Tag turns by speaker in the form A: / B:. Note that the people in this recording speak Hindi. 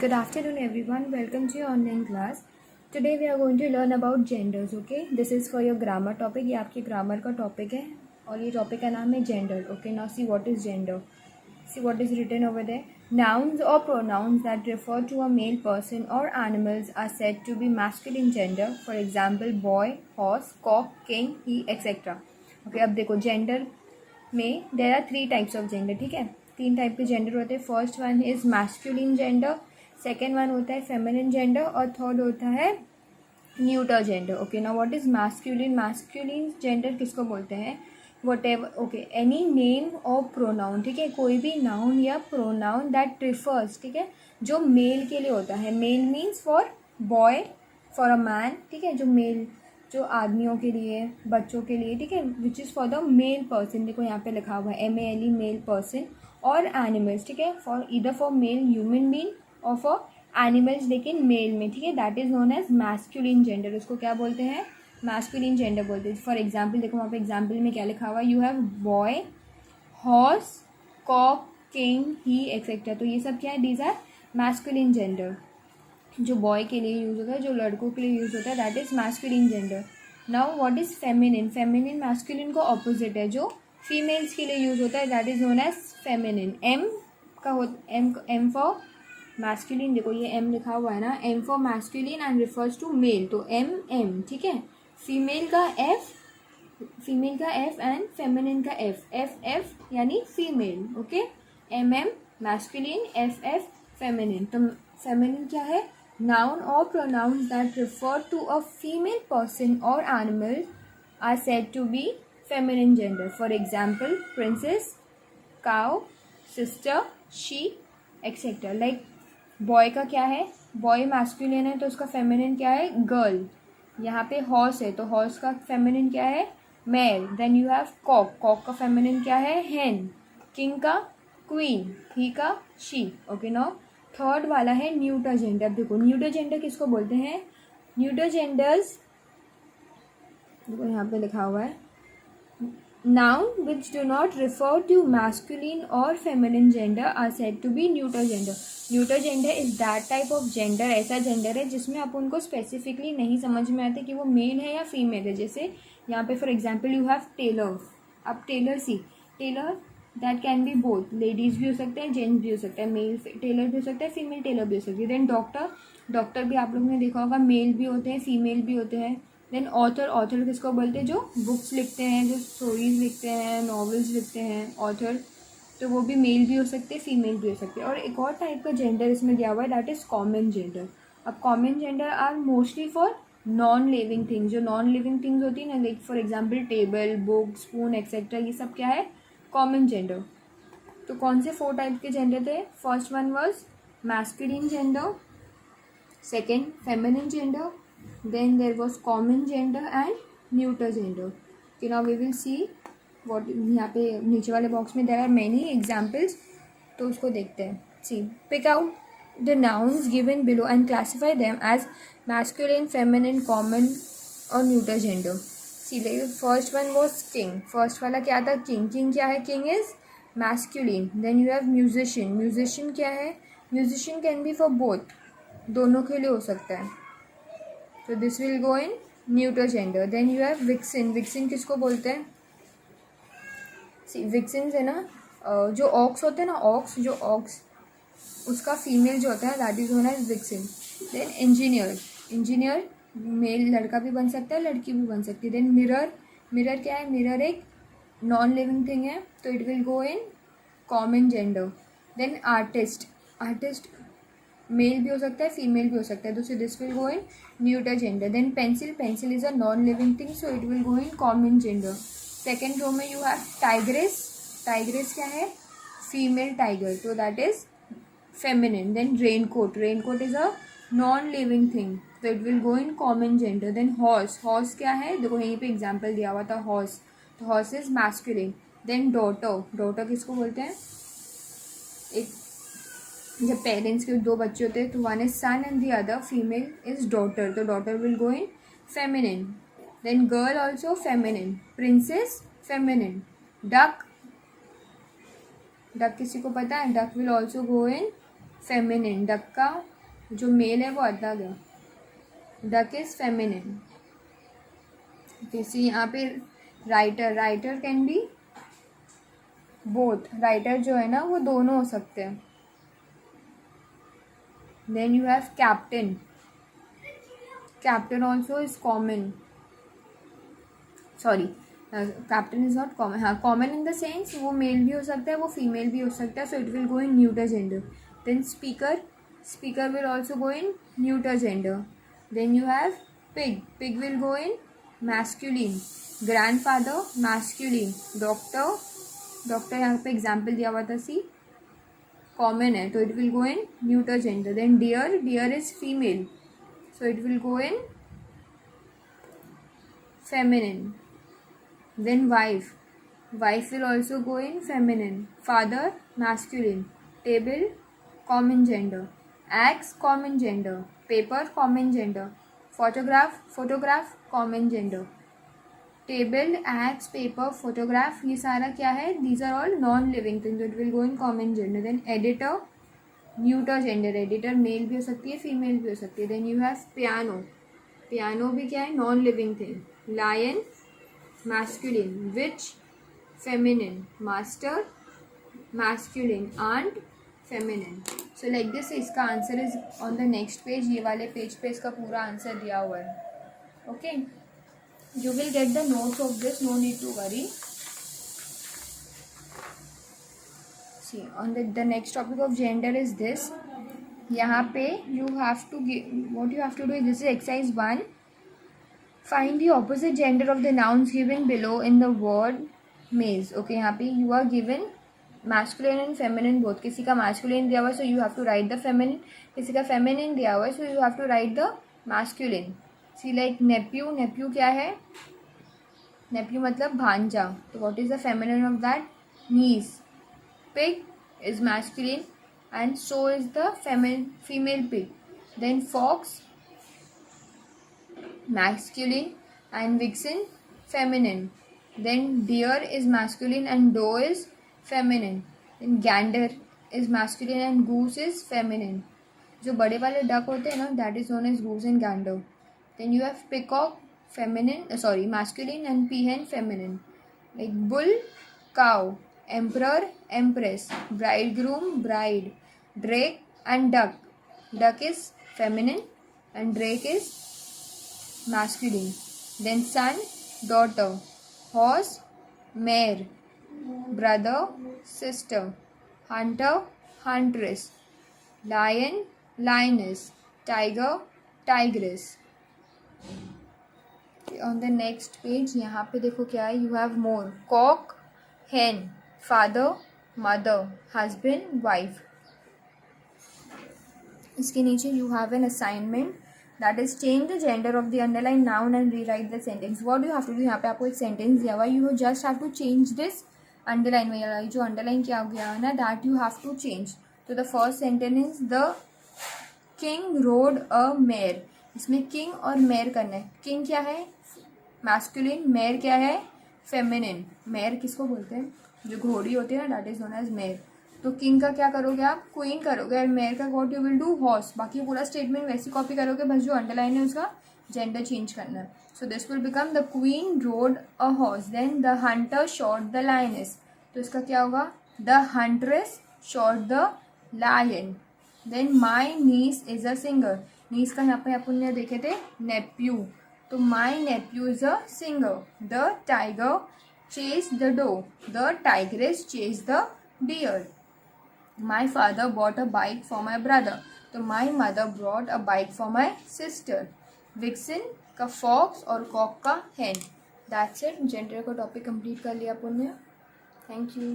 A: Good afternoon everyone, welcome to your online class. Today we are going to learn about genders, okay? This is for your grammar topic. ये आपके grammar का topic है और ये topic का नाम है gender. Okay, now see what is gender. See what is written over there. Nouns or pronouns that refer to a male person or animals are said to be masculine gender. For example, boy, horse, cock, king, he, etc. Okay, अब देखो gender में there are 3 types of gender, ठीक है? 3 टाइप के जेंडर होते हैं. First one is masculine gender, second one होता है फेमिनिन जेंडर और थर्ड होता है neuter gender. Okay, now what is masculine? Masculine gender किसको बोलते हैं? What ever, okay, any name और प्रोनाउन, ठीक है, कोई भी नाउन या प्रोनाउन दैट रिफर्स, ठीक है, जो मेल के लिए होता है. Male means for boy, for a man, ठीक है, जो मेल, जो आदमियों के लिए, बच्चों के लिए, ठीक है, which is for the male person. देखो यहाँ पे लिखा हुआ है MALE, मेल पर्सन. और एनिमल्स, ठीक है, for either for male human being और फॉर एनिमल्स, लेकिन मेल में, ठीक है, that is known as masculine gender. उसको क्या बोलते हैं? मैस्कुलिन जेंडर बोलते हैं. फॉर एग्जाम्पल देखो वहाँ पे एग्जाम्पल में क्या लिखा हुआ है. You have boy, horse, cock, king, he, etcetera. तो ये सब क्या है? These are masculine gender. जो बॉय के लिए यूज़ होता है, जो लड़कों के लिए यूज़ होता है, that is masculine gender. Now what is feminine? Feminine masculine को ऑपोजिट है. जो फीमेल्स के लिए यूज़ होता है that is known as feminine. M का हो, एम फॉर मैस्कुलिन, देखो ये एम लिखा हुआ है ना, M for masculine and refers to male, तो एम, ठीक है. फीमेल का एफ, फीमेल का एफ एंड फेमिनिन का एफ यानी female. Okay, M masculine, F feminine. तो फेमिनिन क्या है? Noun or pronouns that refer to a female person or animal are said to be feminine gender. For example, princess, cow, sister, she, etc. Like boy का क्या है? boy masculine है तो उसका feminine क्या है? girl. यहाँ पे horse है तो horse का feminine क्या है? male. Then you have cock. cock का feminine क्या है? hen. king का queen. he का she. Okay, now थर्ड वाला है न्यूटर जेंडर. देखो न्यूटर जेंडर किसको बोलते हैं? न्यूटर जेंडर्स, देखो यहाँ पे लिखा हुआ है, noun which do not refer to masculine और feminine gender are said to be neuter gender. Neuter gender is that type of gender, ऐसा जेंडर है जिसमें आप उनको स्पेसिफिकली नहीं समझ में आते कि वो मेल है या फीमेल है. जैसे यहाँ पे for example you have tailor. अब tailor, see tailor that can be both, ladies भी हो सकते हैं, जेंट्स भी हो सकता है, मेल टेलर भी हो सकता है, फीमेल टेलर भी हो सकती है. देन डॉक्टर, डॉक्टर भी आप लोगों ने देखा होगा, मेल भी होते हैं, फीमेल भी होते हैं. देन ऑथर, ऑथर किसको बोलते हैं? जो बुक्स लिखते हैं, जो स्टोरीज लिखते हैं, नॉवेल्स लिखते हैं, ऑथर. तो वो भी मेल भी हो सकते हैं, फीमेल भी हो सकते हैं. और एक और टाइप का जेंडर इसमें दिया हुआ है, दैट इज़ कॉमन जेंडर. अब common gender are mostly for non living things. जो नॉन लिविंग थिंग्स होती है ना, like for example table, book, spoon, etcetera, ये सब क्या है? Common gender. तो कौन से 4 टाइप के जेंडर थे? First one was masculine gender, second feminine gender, then there was common gender and neuter gender. कि now we will see what, यहाँ पे नीचे वाले बॉक्स में देयर आर मेनी एग्जाम्पल्स, तो उसको देखते हैं. See, pick out the nouns given below and classify them as masculine, feminine, common और neuter gender. See, first one was king. First वाला क्या था? किंग. किंग क्या है? King is masculine. Then you have musician. Musician क्या है? Musician can be for both, दोनों के लिए हो सकता है. तो this will go in neuter gender. Then you have vixen. Vixen किसको बोलते हैं? सी, विक्सिन है ना, जो ऑक्स होते हैं ना, ऑक्स, जो ऑक्स, उसका फीमेल जो होता है that is known as vixen. Then engineer. Engineer male, लड़का भी बन सकता है, लड़की भी बन सकती है. Then mirror. मिरर क्या है? मिरर एक नॉन लिविंग थिंग है, तो it will go in common gender. Then artist. Artist male भी हो सकता है, फीमेल भी हो सकता है, तो this will go in neuter gender. Then pencil. Pencil is a non living thing, so it will go in common gender. Second row में यू हैव टाइग्रेस. टाइग्रेस क्या है? फीमेल टाइगर, तो that is feminine. Then raincoat. Raincoat is a non living thing, तो it will go in common gender. Then horse. Horse क्या है? देखो यहीं पे एग्जाम्पल दिया हुआ था, हॉर्स, तो horse is masculine. Then daughter. Daughter किसको बोलते हैं? एक, जब पेरेंट्स के 2 बच्चे होते हैं तो one is son and the other female is daughter, तो daughter will go in feminine. Then girl also feminine. Princess feminine. Duck. Duck किसी को पता है? Duck will also go in feminine. Duck का जो मेल है वो अलग है. Duck is feminine. जैसे यहाँ पे writer, writer can be both. Writer जो है ना वो दोनों हो सकते हैं. Then you have captain. Captain also is common. Sorry, captain is not common. हाँ, कॉमन इन द सेंस वो मेल भी हो सकता है, वो फीमेल भी हो सकता है. So it will go in neuter gender. Then speaker, speaker will also go in neuter gender. Then you have pig. Pig will go in masculine. Grandfather masculine. Doctor, doctor यहाँ पे एग्जाम्पल दिया हुआ था सी, कॉमन है तो it will go in neuter gender. Then deer, deer is female so it will go in feminine. Then wife, wife will also go in feminine. Father masculine. Table common gender. Axe common gender. Paper common gender. Photograph, photograph common gender. Table, axe, paper, photograph, ये सारा क्या है? These are all non living things, so it will go in common gender. Then editor neuter gender. Editor male भी हो सकती है, फीमेल भी हो सकती है. Then you have piano. Piano भी क्या है? Non living thing. Lion masculine. Witch feminine. Master masculine. Aunt feminine. So like this. इसका answer is on the next page. ये वाले पेज पे इसका पूरा आंसर दिया हुआ है. Okay, you will get the notes of this, no need to worry. See, on the next topic of gender is this. यहाँ पे you have to give, what you have to do is, this is exercise 1. Find the opposite gender of the nouns given below in the word maze. Okay, यहाँ पे you are given masculine and feminine both. किसी का masculine दिया हुआ है so you have to write the feminine. किसी का feminine दिया हुआ है so you have to write the masculine. See, like nephew. nephew क्या है? nephew मतलब भांजा. तो what is the feminine of that? niece. Pig is masculine and so is the female pig. Then fox masculine and vixen feminine. Then deer is masculine and doe is feminine. Then gander is masculine and goose is feminine. जो बड़े वाले डक होते हैं ना, that is known as goose and gander. Then you have peacock feminine, masculine, and peahen feminine. Like bull, cow. Emperor, empress. Bridegroom, bride. Drake and duck. Duck is feminine and drake is masculine. Then son, daughter. Horse, mare. Brother, sister. Hunter, huntress. Lion, lioness. Tiger, tigress. On the next page, यहाँ पे देखो क्या है. You have more. Cock, hen. Father, mother. Husband, wife. इसके नीचे you have an assignment, that is change the gender of the underlined noun and rewrite the sentence. What do you have to do? यहाँ पे आपको एक sentence दिया हुआ है. You just have to change this underline में, जो underline किया गया है ना, that you have to change. So the first sentence is the king rode a mare. इसमें king और mare करना है. king क्या है? masculine. mare क्या है? feminine. mare किसको बोलते हैं? जो घोड़ी होती है ना, that is known as mare. तो किंग का क्या करोगे आप? क्वीन करोगे. और मेयर का what you will do? Horse. बाकी पूरा स्टेटमेंट वैसी कॉपी करोगे, बस जो अंडरलाइन है उसका जेंडर चेंज करना है. So this will become the queen rode a horse. Then the hunter shot the lioness. तो इसका क्या होगा? The huntress shot the lion. Then my niece is a singer. Niece का यहाँ पे अपन ने देखे थे नेप्यू. तो my nephew is a singer. The tiger chased the doe. The tigress chased the deer. My father bought a bike for my brother. So my mother brought a bike for my sister. Vixen का fox और cock का hen. That's it. Gender का topic complete कर लिया अपन ने. Thank you.